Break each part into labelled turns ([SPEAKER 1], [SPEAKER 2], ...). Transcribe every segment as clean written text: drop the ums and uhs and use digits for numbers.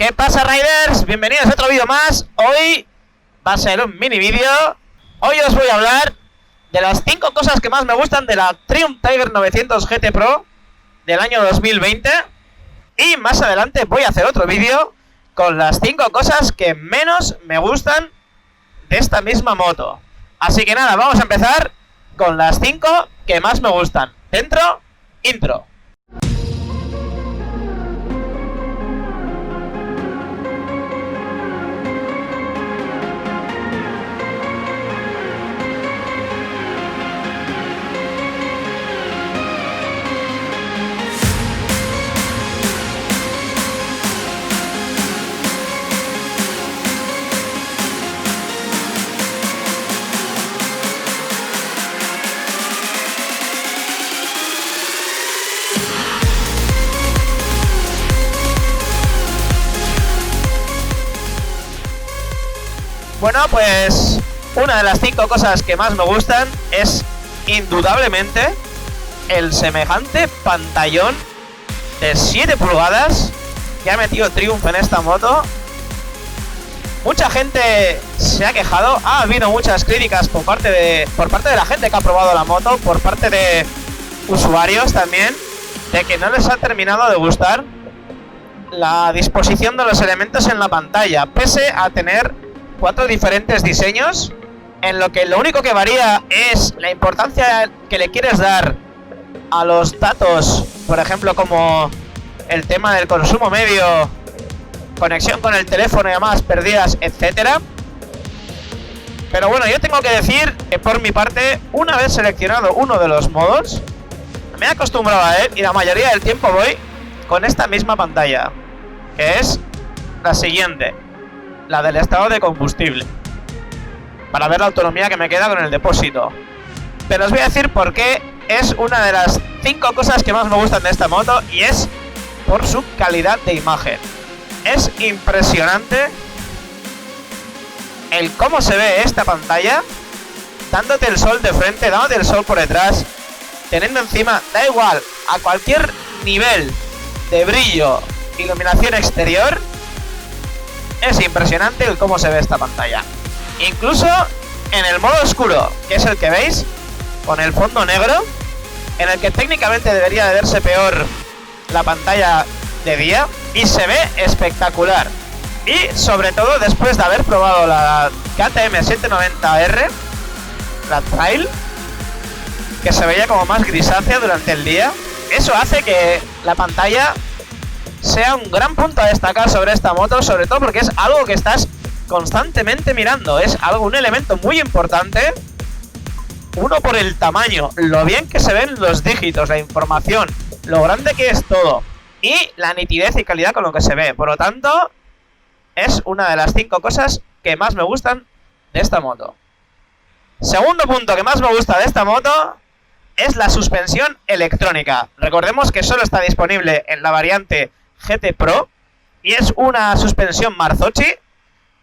[SPEAKER 1] ¿Qué pasa, Riders? Bienvenidos a otro vídeo más. Hoy va a ser un mini vídeo. Hoy os voy a hablar de las 5 cosas que más me gustan de la Triumph Tiger 900 GT Pro del año 2020. Y más adelante voy a hacer otro vídeo con las 5 cosas que menos me gustan de esta misma moto. Así que nada, vamos a empezar con las 5 que más me gustan. Dentro, intro. Bueno, pues una de las 5 cosas que más me gustan es indudablemente el semejante pantallón de 7 pulgadas que ha metido Triumph en esta moto. Mucha gente se ha quejado, ha habido muchas críticas por parte de la gente que ha probado la moto, por parte de usuarios también, de que no les ha terminado de gustar la disposición de los elementos en la pantalla, pese a tener 4 diferentes diseños, en lo que lo único que varía es la importancia que le quieres dar a los datos, por ejemplo, como el tema del consumo medio, conexión con el teléfono, llamadas perdidas, etcétera. Pero bueno, yo tengo que decir que por mi parte, una vez seleccionado uno de los modos, me he acostumbrado a él y la mayoría del tiempo voy con esta misma pantalla, que es la siguiente, la del estado de combustible, para ver la autonomía que me queda con el depósito. Pero os voy a decir por qué es una de las 5 cosas que más me gustan de esta moto, y es por su calidad de imagen. Es impresionante el cómo se ve esta pantalla, dándote el sol de frente, dándote el sol por detrás, teniendo encima, da igual, a cualquier nivel de brillo, iluminación exterior. Es impresionante el cómo se ve esta pantalla. Incluso en el modo oscuro, que es el que veis, con el fondo negro, en el que técnicamente debería de verse peor la pantalla de día, y se ve espectacular. Y sobre todo después de haber probado la KTM 790R, la Trail, que se veía como más grisácea durante el día, eso hace que la pantalla sea un gran punto a destacar sobre esta moto, sobre todo porque es algo que estás constantemente mirando, es un elemento muy importante. Uno, por el tamaño, lo bien que se ven los dígitos, la información, lo grande que es todo, y la nitidez y calidad con lo que se ve. Por lo tanto, es una de las 5 cosas que más me gustan de esta moto. Segundo punto que más me gusta de esta moto es la suspensión electrónica. Recordemos que solo está disponible en la variante GT Pro, y es una suspensión Marzocchi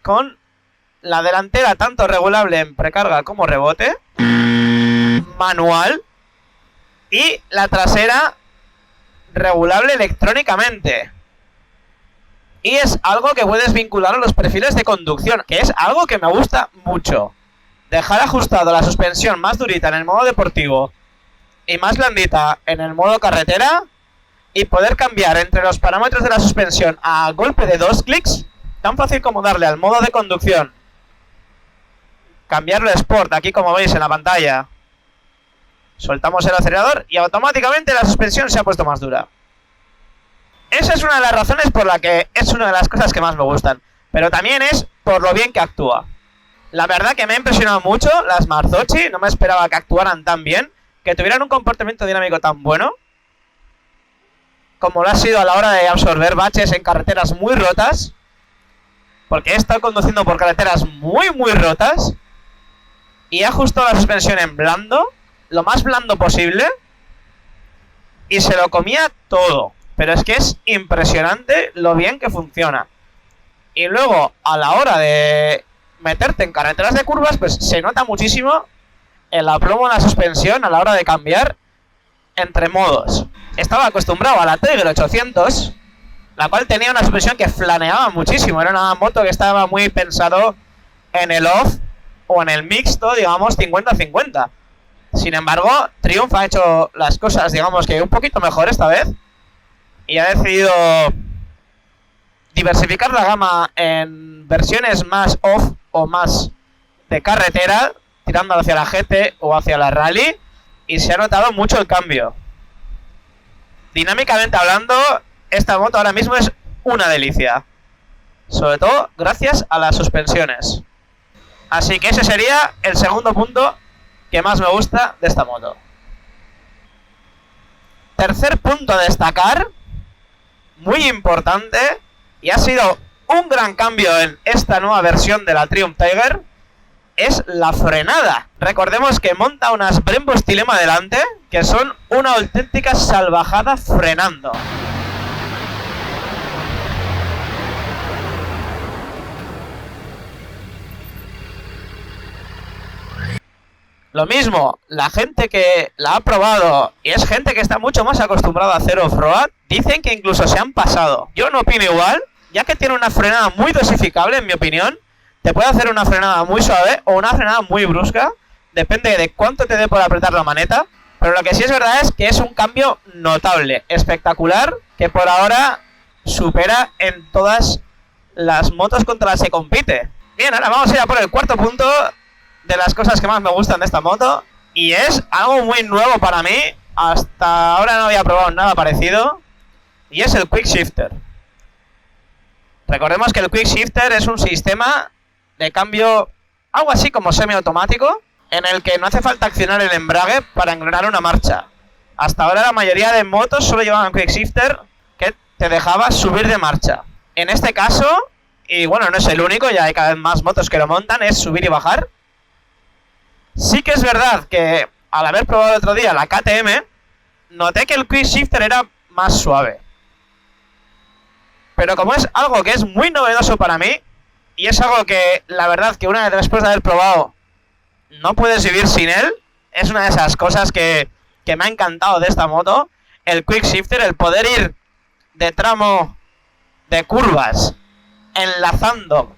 [SPEAKER 1] con la delantera tanto regulable en precarga como rebote, manual, y la trasera regulable electrónicamente. Y es algo que puedes vincular a los perfiles de conducción, que es algo que me gusta mucho. Dejar ajustado la suspensión más durita en el modo deportivo y más blandita en el modo carretera, y poder cambiar entre los parámetros de la suspensión a golpe de 2 clics, tan fácil como darle al modo de conducción, cambiarlo a Sport, aquí como veis en la pantalla, soltamos el acelerador y automáticamente la suspensión se ha puesto más dura. Esa es una de las razones por la que es una de las cosas que más me gustan, pero también es por lo bien que actúa. La verdad que me ha impresionado mucho las Marzocchi, no me esperaba que actuaran tan bien, que tuvieran un comportamiento dinámico tan bueno como lo ha sido a la hora de absorber baches en carreteras muy rotas, porque he estado conduciendo por carreteras muy rotas, y he ajustado la suspensión en blando, lo más blando posible, y se lo comía todo. Pero es que es impresionante lo bien que funciona. Y luego, a la hora de meterte en carreteras de curvas, pues se nota muchísimo el aplomo en la suspensión a la hora de cambiar entre modos. Estaba acostumbrado a la Tiger 800, la cual tenía una suspensión que flaneaba muchísimo. Era una moto que estaba muy pensado en el off o en el mixto, digamos, 50-50. Sin embargo, Triumph ha hecho las cosas, digamos que un poquito mejor esta vez y ha decidido diversificar la gama en versiones más off o más de carretera, tirando hacia la GT o hacia la Rally, y se ha notado mucho el cambio. Dinámicamente hablando, esta moto ahora mismo es una delicia, sobre todo gracias a las suspensiones. Así que ese sería el segundo punto que más me gusta de esta moto. Tercer punto a destacar, muy importante, y ha sido un gran cambio en esta nueva versión de la Triumph Tiger, es la frenada. Recordemos que monta unas Brembo Stilema delante, que son una auténtica salvajada frenando. Lo mismo, la gente que la ha probado, y es gente que está mucho más acostumbrada a hacer off-road, dicen que incluso se han pasado. Yo no opino igual, ya que tiene una frenada muy dosificable, en mi opinión. Te puede hacer una frenada muy suave o una frenada muy brusca, depende de cuánto te dé por apretar la maneta. Pero lo que sí es verdad es que es un cambio notable, espectacular, que por ahora supera en todas las motos contra las que compite. Bien, ahora vamos a ir a por el cuarto punto de las cosas que más me gustan de esta moto, y es algo muy nuevo para mí. Hasta ahora no había probado nada parecido, y es el Quick Shifter. Recordemos que el Quick Shifter es un sistema de cambio algo así como semiautomático, en el que no hace falta accionar el embrague para engranar una marcha. Hasta ahora la mayoría de motos solo llevaban Quick Shifter que te dejaba subir de marcha. En este caso, y bueno, no es el único, ya hay cada vez más motos que lo montan, es subir y bajar. Sí que es verdad que al haber probado el otro día la KTM, noté que el Quick Shifter era más suave. Pero como es algo que es muy novedoso para mí, y es algo que la verdad que una vez después de haber probado no puedes vivir sin él, es una de esas cosas que me ha encantado de esta moto, el Quick Shifter, el poder ir de tramo de curvas, enlazando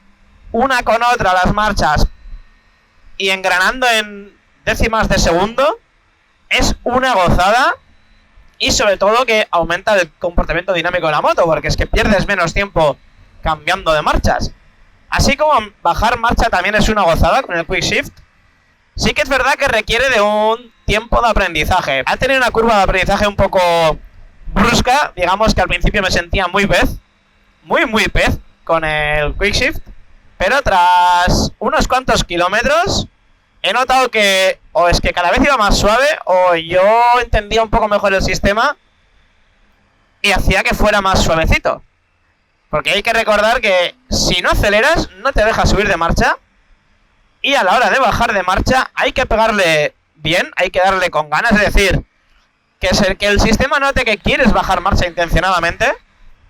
[SPEAKER 1] una con otra las marchas y engranando en décimas de segundo, es una gozada. Y sobre todo que aumenta el comportamiento dinámico de la moto, porque es que pierdes menos tiempo cambiando de marchas. Así como bajar marcha también es una gozada con el Quick Shift. Sí que es verdad que requiere de un tiempo de aprendizaje. Ha tenido una curva de aprendizaje un poco brusca. Digamos que al principio me sentía muy pez. Muy pez con el Quick Shift. Pero tras unos cuantos kilómetros he notado que o es que cada vez iba más suave o yo entendía un poco mejor el sistema y hacía que fuera más suavecito. Porque hay que recordar que si no aceleras no te deja subir de marcha, y a la hora de bajar de marcha hay que pegarle bien, hay que darle con ganas, es decir, que el sistema note que quieres bajar marcha intencionadamente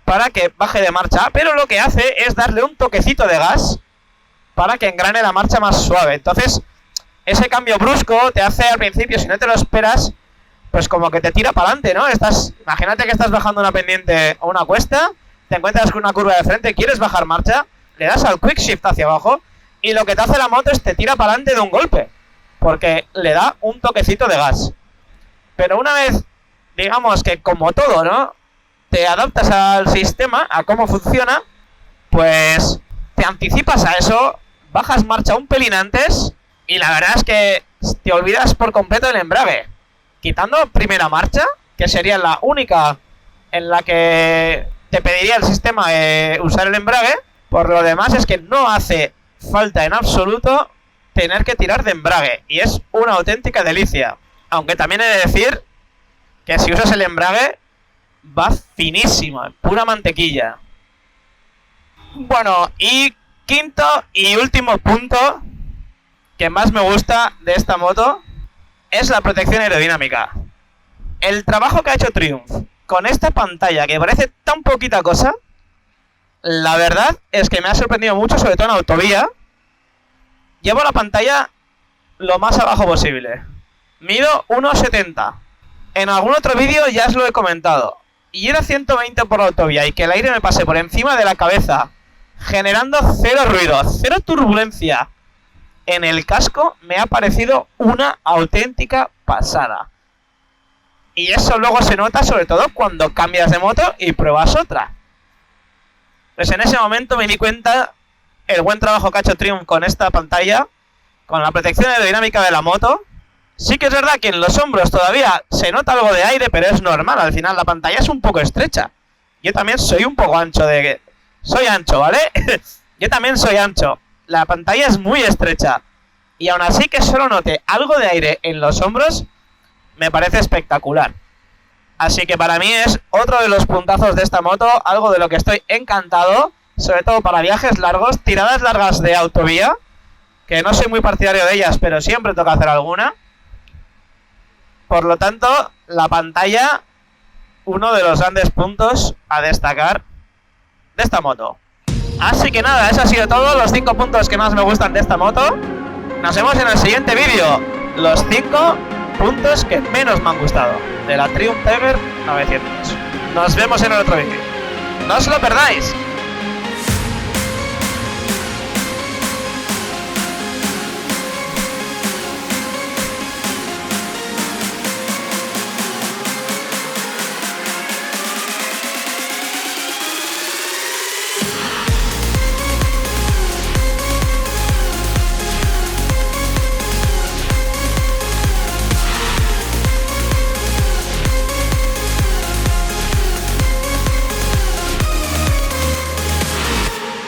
[SPEAKER 1] para que baje de marcha, pero lo que hace es darle un toquecito de gas para que engrane la marcha más suave. Entonces ese cambio brusco te hace al principio, si no te lo esperas, pues como que te tira para adelante, ¿no? Imagínate que estás bajando una pendiente o una cuesta, te encuentras con una curva de frente, quieres bajar marcha, le das al Quick Shift hacia abajo y lo que te hace la moto es te tira para adelante de un golpe, porque le da un toquecito de gas. Pero una vez, digamos que como todo, ¿no?, te adaptas al sistema, a cómo funciona, pues te anticipas a eso, bajas marcha un pelín antes. Y la verdad es que te olvidas por completo del embrague. Quitando primera marcha, que sería la única en la que te pediría el sistema usar el embrague. Por lo demás es que no hace falta en absoluto tener que tirar de embrague. Y es una auténtica delicia. Aunque también he de decir que si usas el embrague va finísimo, pura mantequilla. Bueno, y quinto y último punto que más me gusta de esta moto es la protección aerodinámica. El trabajo que ha hecho Triumph con esta pantalla que parece tan poquita cosa, la verdad es que me ha sorprendido mucho, sobre todo en autovía. Llevo la pantalla lo más abajo posible. Mido 1,70. En algún otro vídeo ya os lo he comentado. y ir a 120 por la autovía y que el aire me pase por encima de la cabeza, generando cero ruido, cero turbulencia en el casco, me ha parecido una auténtica pasada. Y eso luego se nota sobre todo cuando cambias de moto y pruebas otra. Pues en ese momento me di cuenta el buen trabajo que ha hecho Triumph con esta pantalla, con la protección aerodinámica de la moto. Sí que es verdad que en los hombros todavía se nota algo de aire, pero es normal, al final la pantalla es un poco estrecha. Yo también soy un poco ancho soy ancho, ¿vale? Yo también soy ancho. La pantalla es muy estrecha. Y aún así que solo note algo de aire en los hombros, me parece espectacular. Así que para mí es otro de los puntazos de esta moto, algo de lo que estoy encantado, sobre todo para viajes largos, tiradas largas de autovía, que no soy muy partidario de ellas, pero siempre toca hacer alguna. Por lo tanto, la pantalla, uno de los grandes puntos a destacar de esta moto. Así que nada, eso ha sido todo, los 5 puntos que más me gustan de esta moto. Nos vemos en el siguiente vídeo, los 5 puntos que menos me han gustado de la Triumph Tiger 900. Nos vemos en el otro vídeo. No os lo perdáis.